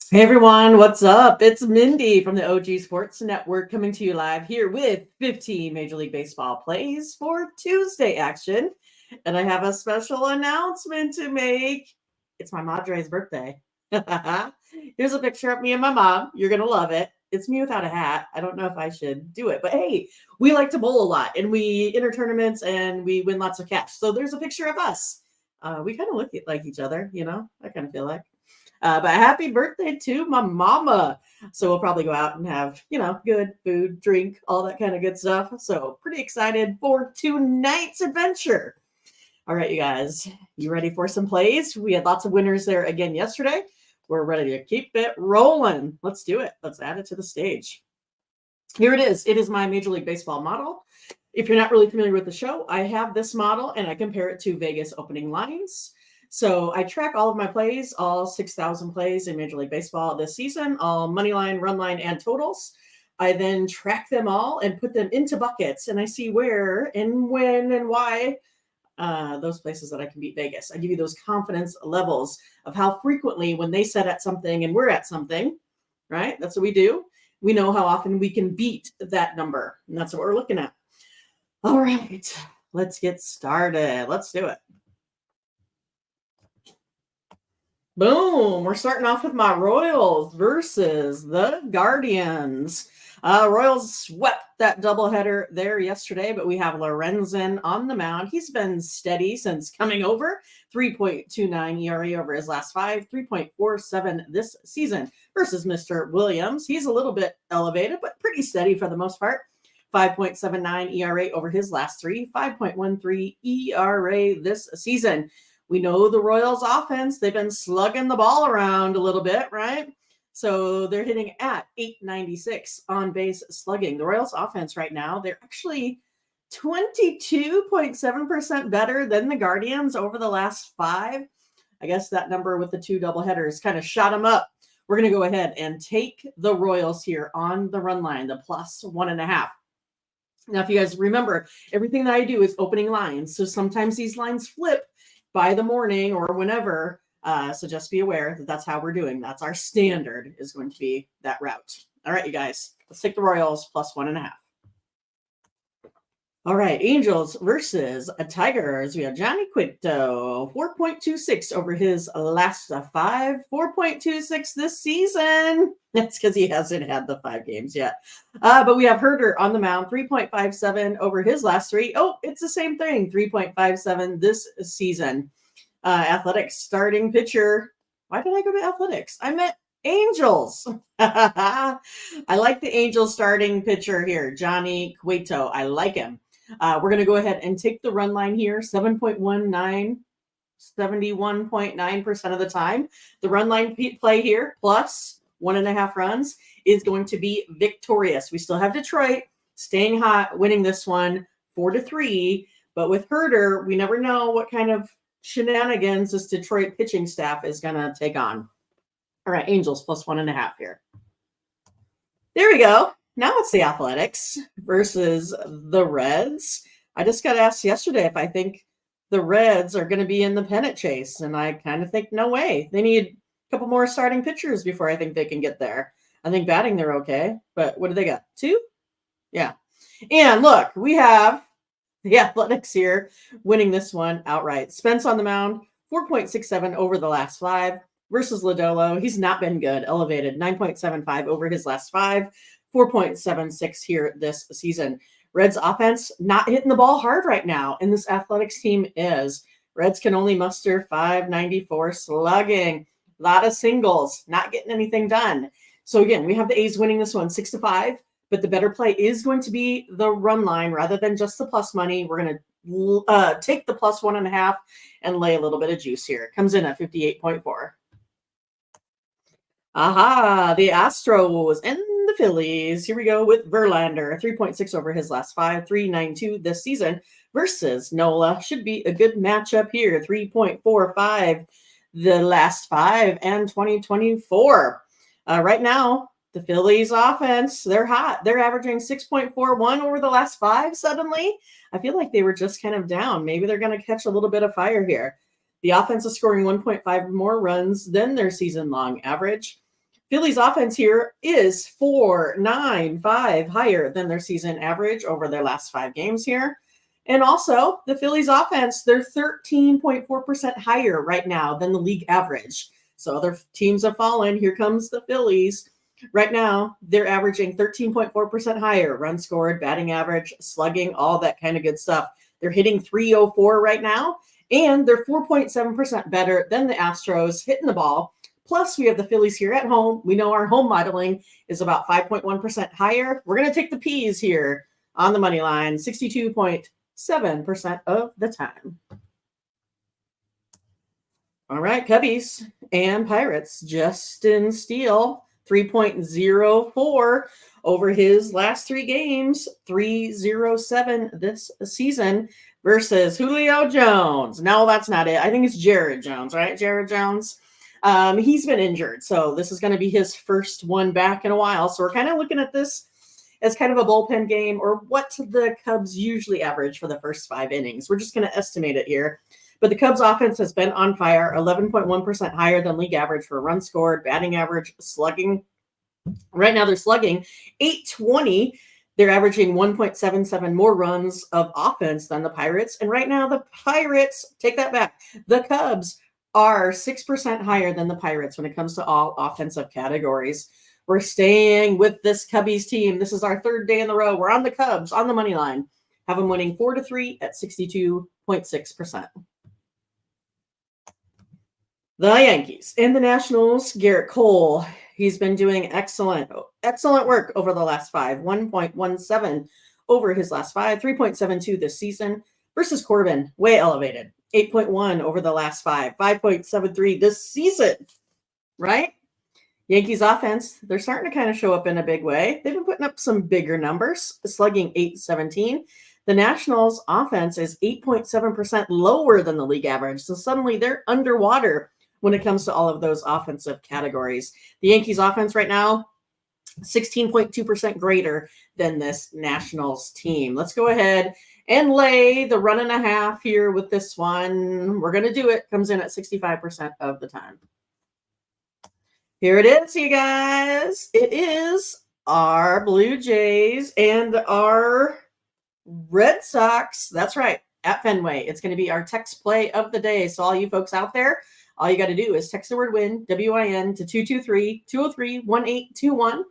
Hey everyone, what's up? It's Mindy from the OG Sports Network coming to you live here with 15 Major League Baseball plays for Tuesday action. And I have a special announcement to make. It's my Madre's birthday. Here's a picture of me and my mom. You're going to love it. It's me without a hat. I don't know if I should do it, but hey, we like to bowl a lot and we enter tournaments and we win lots of cash. So there's a picture of us. We kind of look like each other, I kind of feel like. But happy birthday to my mama. So we'll probably go out and have, good food, drink, all that kind of good stuff. So pretty excited for tonight's adventure. All right, you guys, you ready for some plays? We had lots of winners there again yesterday. We're ready to keep it rolling. Let's do it. Let's add it to the stage. Here it is. It is my Major League Baseball model. If you're not really familiar with the show, I have this model and I compare it to Vegas opening lines. So I track all of my plays, all 6,000 plays in Major League Baseball this season, all money line, run line, and totals. I then track them all and put them into buckets, and I see where and when and why those places that I can beat Vegas. I give you those confidence levels of how frequently when they set at something and we're at something, right? That's what we do. We know how often we can beat that number, and that's what we're looking at. All right, let's get started. Let's do it. Boom. We're starting off with my Royals versus the Guardians. Royals swept that doubleheader there yesterday, but we have Lorenzen on the mound. He's been steady since coming over. 3.29 ERA over his last five, 3.47 this season versus Mr. Williams. He's a little bit elevated, but pretty steady for the most part. 5.79 ERA over his last three, 5.13 ERA this season. We know the Royals offense, they've been slugging the ball around a little bit, right? So they're hitting at 896 on base slugging. The Royals offense right now, they're actually 22.7% better than the Guardians over the last five. I guess that number with the two doubleheaders kind of shot them up. We're going to go ahead and take the Royals here on the run line, the plus 1.5. Now, if you guys remember, everything that I do is opening lines. So sometimes these lines flip by the morning or whenever. So just be aware that that's how we're doing. That's our standard is going to be that route. All right, you guys, let's take the Royals plus 1.5. All right, Angels versus Tigers. We have Johnny Cueto, 4.26 over his last five, 4.26 this season. That's because he hasn't had the 5 games yet. But we have Herder on the mound, 3.57 over his last three. Oh, it's the same thing, 3.57 this season. Athletics starting pitcher. Why did I go to Athletics? I meant Angels. I like the Angels starting pitcher here, Johnny Cueto. I like him. We're going to go ahead and take the run line here, 7.19, 71.9% of the time. The run line play here, plus 1.5 runs, is going to be victorious. We still have Detroit staying hot, winning this one 4-3. But with Herder, we never know what kind of shenanigans this Detroit pitching staff is going to take on. All right, Angels plus 1.5 here. There we go. Now it's the Athletics versus the Reds. I just got asked yesterday if I think the Reds are going to be in the pennant chase, and I kind of think no way. They need a couple more starting pitchers before I think they can get there. I think batting they're okay, but what do they got? 2? Yeah. And look, we have the Athletics here winning this one outright. Spence on the mound, 4.67 over the last 5 versus Lodolo. He's not been good, elevated, 9.75 over his last 5. 4.76 here this season. Reds offense not hitting the ball hard right now, and this Athletics team is. Reds can only muster 594 slugging. A lot of singles, not getting anything done. So again, we have the A's winning this one 6-5, but the better play is going to be the run line rather than just the plus money. We're going to take the plus 1.5 and lay a little bit of juice here. It comes in at 58.4. Aha, the Astros and the Phillies. Here we go with Verlander, 3.6 over his last 5, 3.92 this season versus Nola. Should be a good matchup here, 3.45 the last 5 and 2024. Right now, the Phillies offense, they're hot. They're averaging 6.41 over the last 5 suddenly. I feel like they were just kind of down. Maybe they're going to catch a little bit of fire here. The offense is scoring 1.5 more runs than their season-long average. Phillies offense here is 4.95 higher than their season average over their last 5 games here. And also, the Phillies offense, they're 13.4% higher right now than the league average. So other teams have fallen. Here comes the Phillies. Right now, they're averaging 13.4% higher. Runs scored, batting average, slugging, all that kind of good stuff. They're hitting 304 right now, and they're 4.7% better than the Astros hitting the ball. Plus, we have the Phillies here at home. We know our home modeling is about 5.1% higher. We're going to take the P's here on the money line, 62.7% of the time. All right, Cubbies and Pirates. Justin Steele, 3.04 over his last 3 games, 3.07 this season versus Julio Jones. No, that's not it. I think it's Jared Jones, right? Jared Jones. He's been injured, so this is going to be his first one back in a while. So we're kind of looking at this as kind of a bullpen game, or what the Cubs usually average for the first 5 innings. We're just going to estimate it here. But the Cubs offense has been on fire, 11.1% higher than league average for runs scored, batting average, slugging. Right now they're slugging 820. They're averaging 1.77 more runs of offense than the Pirates. And right now the Pirates, take that back, the Cubs are 6% higher than the Pirates when it comes to all offensive categories. We're staying with this Cubbies team. This is our 3rd day in a row. We're on the Cubs on the money line. Have them winning 4-3 at 62.6%. The Yankees and the Nationals, Garrett Cole. He's been doing excellent work over the last 5. 1.17 over his last 5, 3.72 this season versus Corbin, way elevated. 8.1 over the last 5, 5.73 this season, right? Yankees offense, they're starting to kind of show up in a big way. They've been putting up some bigger numbers, slugging 817. The Nationals offense is 8.7% lower than the league average. So suddenly they're underwater when it comes to all of those offensive categories. The Yankees offense right now, 16.2% greater than this Nationals team. Let's go ahead and lay the 1.5 here with this one. We're going to do it. Comes in at 65% of the time. Here it is, you guys. It is our Blue Jays and our Red Sox. That's right, at Fenway. It's going to be our text play of the day. So all you folks out there, all you got to do is text the word WIN, W-I-N, to 223-203-1821.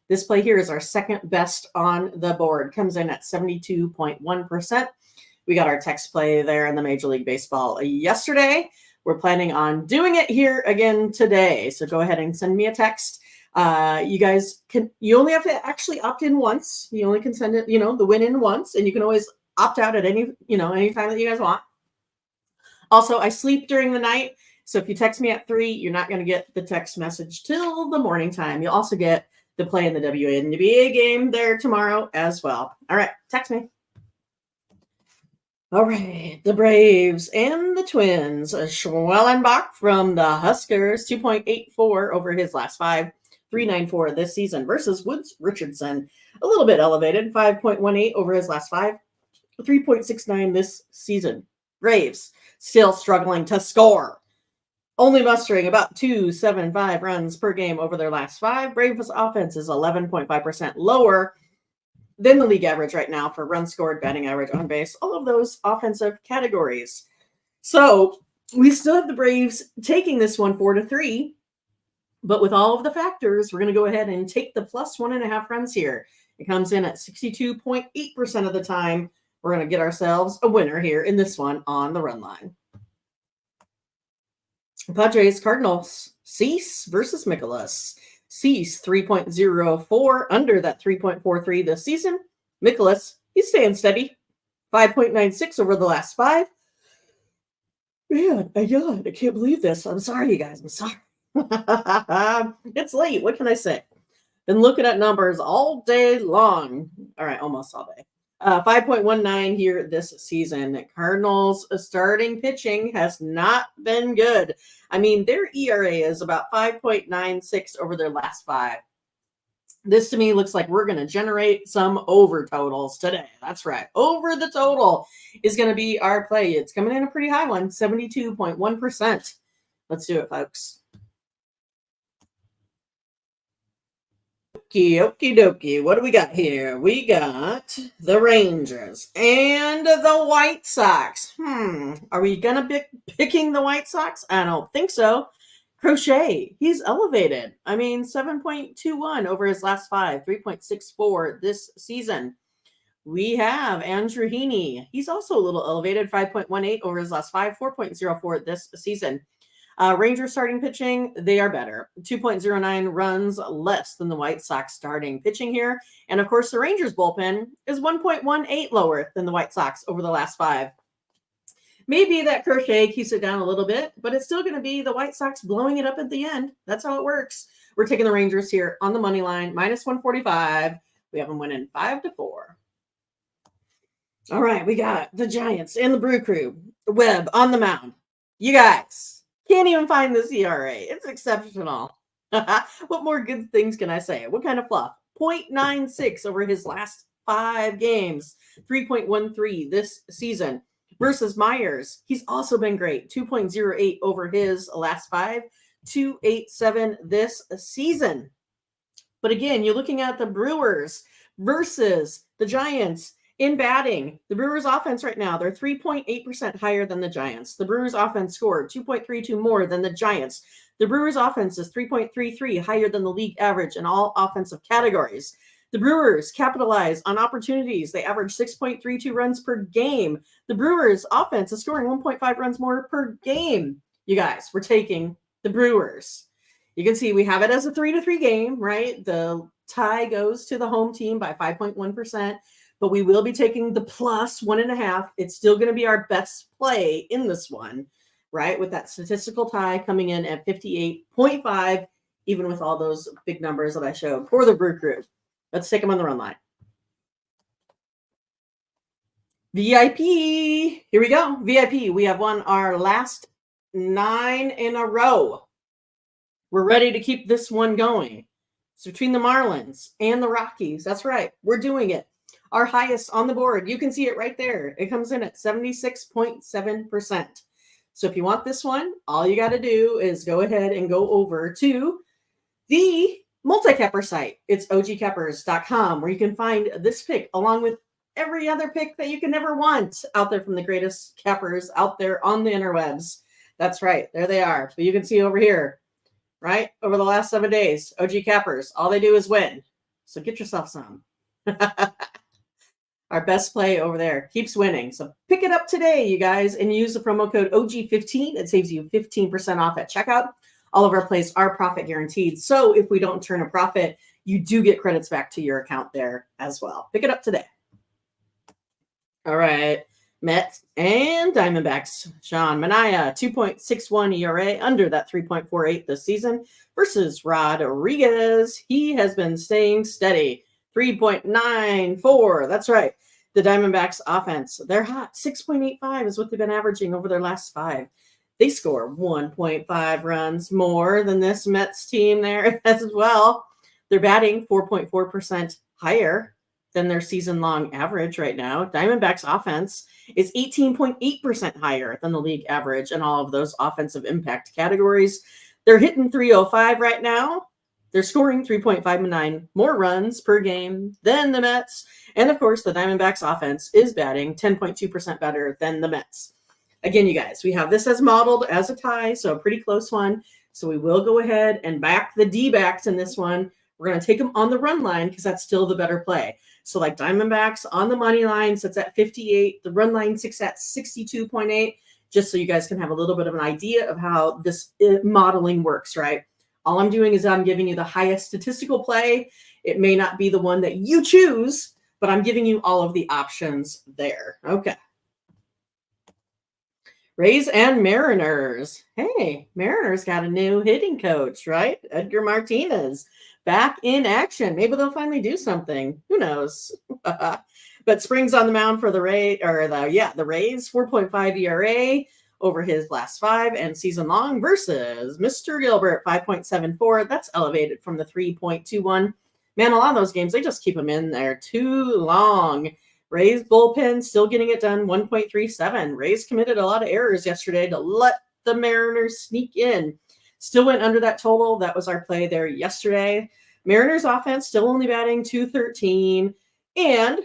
This play here is our second best on the board. Comes in at 72.1%. We got our text play there in the Major League Baseball yesterday. We're planning on doing it here again today. So go ahead and send me a text. You guys you only have to actually opt in once. You only can send it, the WIN in once, and you can always opt out at any time that you guys want. Also, I sleep during the night. So if you text me at 3, you're not going to get the text message till the morning time. You'll also get the play in the WNBA game there tomorrow as well. All right, text me. All right, the Braves and the Twins. Schwellenbach from the Huskers, 2.84 over his last 5, 3.94 this season versus Woods Richardson. A little bit elevated, 5.18 over his last 5, 3.69 this season. Braves still struggling to score. Only mustering about 2.75 runs per game over their last 5. Braves offense is 11.5% lower than the league average right now for runs scored, batting average, on base, all of those offensive categories. So we still have the Braves taking this one 4-3, but with all of the factors, we're going to go ahead and take the plus 1.5 runs here. It comes in at 62.8% of the time. We're going to get ourselves a winner here in this one on the run line. Padres, Cardinals, Cease versus Mikolas. Cease 3.04 under that 3.43 this season. Mikolas, he's staying steady. 5.96 over the last 5. Man, I can't believe this. I'm sorry, you guys. I'm sorry. It's late. What can I say? Been looking at numbers all day long. All right, almost all day. 5.19 here this season. Cardinals starting pitching has not been good. I mean, their ERA is about 5.96 over their last 5. This to me looks like we're going to generate some over totals today. That's right. Over the total is going to be our play. It's coming in a pretty high one, 72.1%. Let's do it, folks. Okie dokie. What do we got here? We got the Rangers and the White Sox. Are we going to be picking the White Sox? I don't think so. Crochet, he's elevated. I mean, 7.21 over his last 5, 3.64 this season. We have Andrew Heaney. He's also a little elevated, 5.18 over his last 5, 4.04 this season. Rangers starting pitching, they are better. 2.09 runs less than the White Sox starting pitching here. And of course, the Rangers bullpen is 1.18 lower than the White Sox over the last 5. Maybe that Crochet keeps it down a little bit, but it's still going to be the White Sox blowing it up at the end. That's how it works. We're taking the Rangers here on the money line, minus 145. We have them winning 5-4. All right, we got the Giants and the Brew Crew. Webb on the mound. You guys can't even find this ERA. It's exceptional. What more good things can I say? What kind of fluff? 0.96 over his last 5 games. 3.13 this season. Versus Myers, he's also been great. 2.08 over his last 5, 2.87 this season. But again, you're looking at the Brewers versus the Giants in batting. The Brewers offense right now, they're 3.8% higher than the Giants. The Brewers offense scored 2.32 more than the Giants. The Brewers offense is 3.33 higher than the league average in all offensive categories. The Brewers capitalize on opportunities. They average 6.32 runs per game. The Brewers offense is scoring 1.5 runs more per game. You guys, we're taking the Brewers. You can see we have it as a 3-3 game, right? The tie goes to the home team by 5.1%, but we will be taking the plus 1.5. It's still going to be our best play in this one, right? With that statistical tie coming in at 58.5, even with all those big numbers that I showed for the Brew Crew. Let's take them on the run line. VIP. Here we go. VIP. We have won our last 9 in a row. We're ready to keep this one going. It's between the Marlins and the Rockies. That's right. We're doing it. Our highest on the board. You can see it right there. It comes in at 76.7%. So if you want this one, all you got to do is go ahead and go over to the multi-capper site. It's ogcappers.com, where you can find this pick along with every other pick that you can ever want out there from the greatest cappers out there on the interwebs. That's right. There they are. So you can see over here, right? Over the last 7 days, OG Cappers, all they do is win. So get yourself some. Our best play over there keeps winning. So pick it up today, you guys, and use the promo code OG15. It saves you 15% off at checkout. All of our plays are profit guaranteed. So if we don't turn a profit, you do get credits back to your account there as well. Pick it up today. All right. Mets and Diamondbacks. Sean Manaea, 2.61 ERA, under that 3.48 this season, versus Rodriguez. He has been staying steady. 3.94. That's right. The Diamondbacks offense, they're hot. 6.85 is what they've been averaging over their last 5. They score 1.5 runs more than this Mets team there as well. They're batting 4.4% higher than their season-long average right now. Diamondbacks offense is 18.8% higher than the league average in all of those offensive impact categories. They're hitting 305 right now. They're scoring 3.59 more runs per game than the Mets. And of course, the Diamondbacks offense is batting 10.2% better than the Mets. Again, you guys, we have this as modeled as a tie, so a pretty close one. So we will go ahead and back the D-backs in this one. We're going to take them on the run line because that's still the better play. So like Diamondbacks on the money line sits at 58. The run line sits at 62.8, just so you guys can have a little bit of an idea of how this modeling works, right? All I'm doing is I'm giving you the highest statistical play. It may not be the one that you choose, but I'm giving you all of the options there. Okay. Rays and Mariners. Hey, Mariners got a new hitting coach, right? Edgar Martinez back in action. Maybe they'll finally do something. Who knows? But Spring's on the mound for the Rays, the Rays, 4.5 ERA over his last 5 and season long versus Mr. Gilbert, 5.74. That's elevated from the 3.21 man, a lot of those games, they just keep them in there too long. Rays bullpen still getting it done, 1.37. Rays committed a lot of errors yesterday to let the Mariners sneak in. Still went under that total. That was our play there yesterday. Mariners offense still only batting 213. And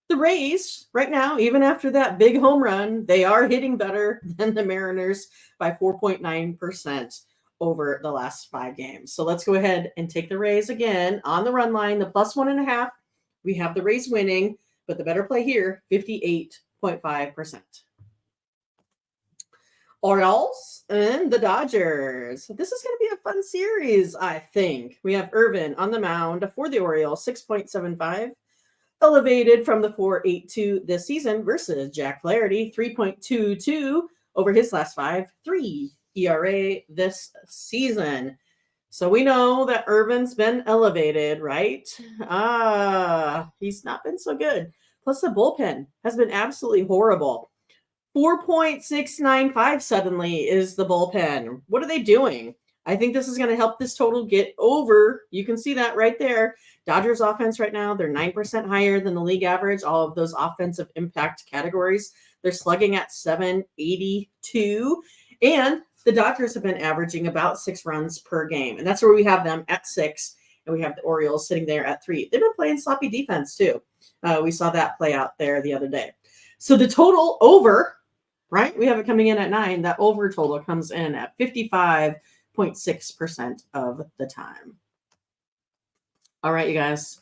the Rays, right now, even after that big home run, they are hitting better than the Mariners by 4.9% over the last 5 games. So let's go ahead and take the Rays again on the run line, the plus 1.5. We have the Rays winning, but the better play here, 58.5%. Orioles and the Dodgers. This is going to be a fun series, I think. We have Irvin on the mound for the Orioles, 6.75. Elevated from the 4.82 this season versus Jack Flaherty, 3.22 over his last 5, 3 ERA this season. So we know that Irvin's been elevated, right? He's not been so good. Plus the bullpen has been absolutely horrible. 4.695 suddenly is the bullpen. What are they doing? I think this is going to help this total get over. You can see that right there. Dodgers offense right now, they're 9% higher than the league average. All of those offensive impact categories, they're slugging at 782. And the Dodgers have been averaging about 6 runs per game. And that's where we have them at 6. And we have the Orioles sitting there at 3. They've been playing sloppy defense too. We saw that play out there the other day. So the total over, right? We have it coming in at 9. That over total comes in at 55.6% of the time. All right, you guys.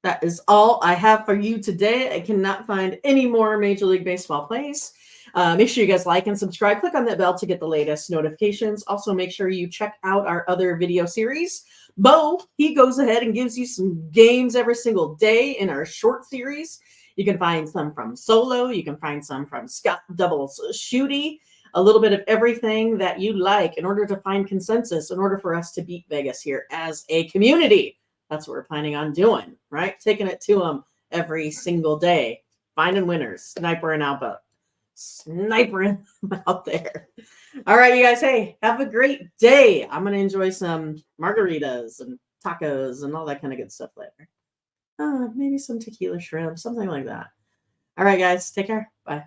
That is all I have for you today. I cannot find any more Major League Baseball plays. Make sure you guys like and subscribe. Click on that bell to get the latest notifications. Also, make sure you check out our other video series. Bo, he goes ahead and gives you some games every single day in our short series. You can find some from Solo. You can find some from Scott Doubles Shooty. A little bit of everything that you like in order to find consensus, in order for us to beat Vegas here as a community. That's what we're planning on doing, right? Taking it to them every single day. Finding winners. Snipering out there. All right, you guys. Hey, have a great day. I'm going to enjoy some margaritas and tacos and all that kind of good stuff later. Maybe some tequila shrimp, something like that. All right, guys. Take care. Bye.